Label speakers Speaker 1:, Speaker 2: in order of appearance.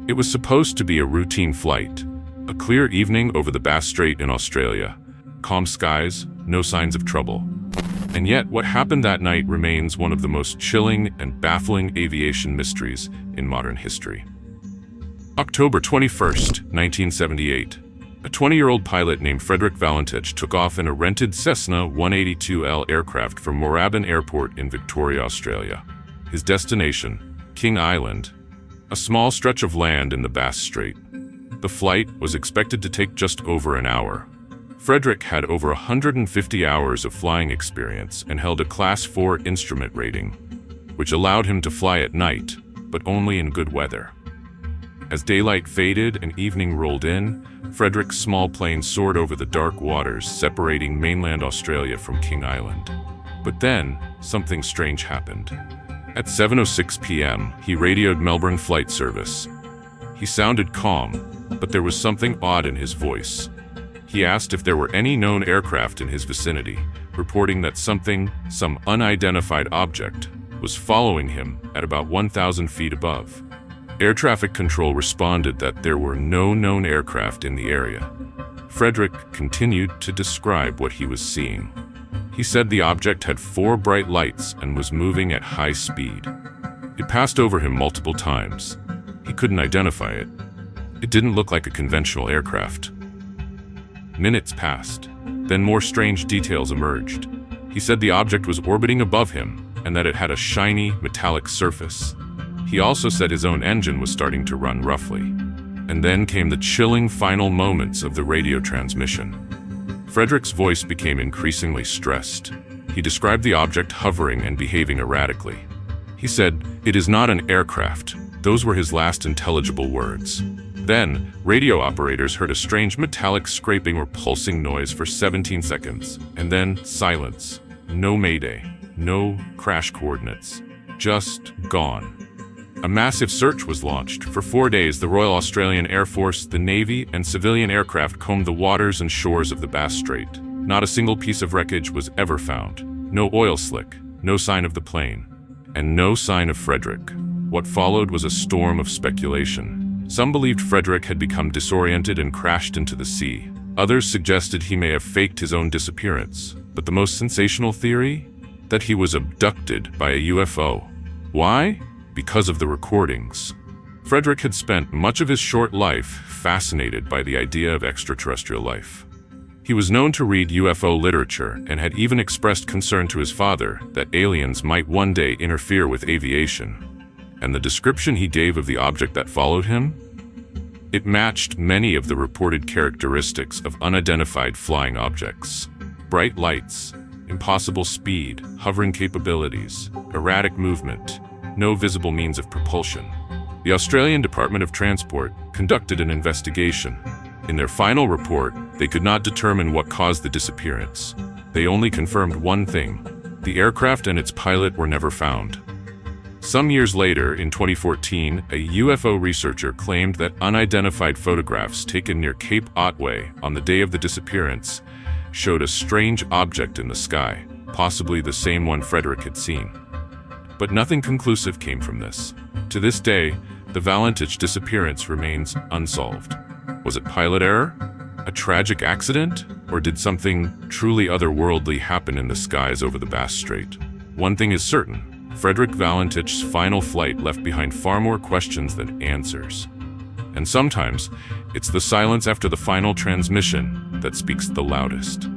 Speaker 1: It was supposed to be a routine flight, a clear evening over the Bass Strait in Australia, calm skies, no signs of trouble. And yet, what happened that night remains one of the most chilling and baffling aviation mysteries in modern history. October 21st, 1978. A 20-year-old pilot named Frederick Valentich took off in a rented Cessna 182L aircraft from Moorabbin Airport in Victoria, Australia. His destination, King Island, a small stretch of land in the Bass Strait. The flight was expected to take just over an hour. Frederick had over 150 hours of flying experience and held a Class 4 instrument rating, which allowed him to fly at night, but only in good weather. As daylight faded and evening rolled in, Frederick's small plane soared over the dark waters separating mainland Australia from King Island. But then, something strange happened. At 7:06 p.m., he radioed Melbourne Flight Service. He sounded calm, but there was something odd in his voice. He asked if there were any known aircraft in his vicinity, reporting that some unidentified object, was following him at about 1,000 feet above. Air traffic control responded that there were no known aircraft in the area. Frederick continued to describe what he was seeing. He said the object had 4 bright lights and was moving at high speed. It passed over him multiple times. He couldn't identify it. It didn't look like a conventional aircraft. Minutes passed. Then more strange details emerged. He said the object was orbiting above him and that it had a shiny, metallic surface. He also said his own engine was starting to run roughly. And then came the chilling final moments of the radio transmission. Frederick's voice became increasingly stressed. He described the object hovering and behaving erratically. He said, "It is not an aircraft." Those were his last intelligible words. Then, radio operators heard a strange metallic scraping or pulsing noise for 17 seconds. And then, silence. No mayday. No crash coordinates. Just gone. A massive search was launched. For 4 days, the Royal Australian Air Force, the Navy, and civilian aircraft combed the waters and shores of the Bass Strait. Not a single piece of wreckage was ever found. No oil slick, no sign of the plane, and no sign of Frederick. What followed was a storm of speculation. Some believed Frederick had become disoriented and crashed into the sea. Others suggested he may have faked his own disappearance. But the most sensational theory? That he was abducted by a UFO. Why? Because of the recordings. Frederick had spent much of his short life fascinated by the idea of extraterrestrial life. He was known to read UFO literature and had even expressed concern to his father that aliens might one day interfere with aviation. And the description he gave of the object that followed him? It matched many of the reported characteristics of unidentified flying objects. Bright lights, impossible speed, hovering capabilities, erratic movement, no visible means of propulsion. The Australian Department of Transport conducted an investigation. In their final report, they could not determine what caused the disappearance. They only confirmed one thing: the aircraft and its pilot were never found. Some years later, in 2014, a UFO researcher claimed that unidentified photographs taken near Cape Otway on the day of the disappearance showed a strange object in the sky, possibly the same one Frederick had seen. But nothing conclusive came from this. To this day, the Valentich disappearance remains unsolved. Was it pilot error? A tragic accident? Or did something truly otherworldly happen in the skies over the Bass Strait? One thing is certain: Frederick Valentich's final flight left behind far more questions than answers. And sometimes, it's the silence after the final transmission that speaks the loudest.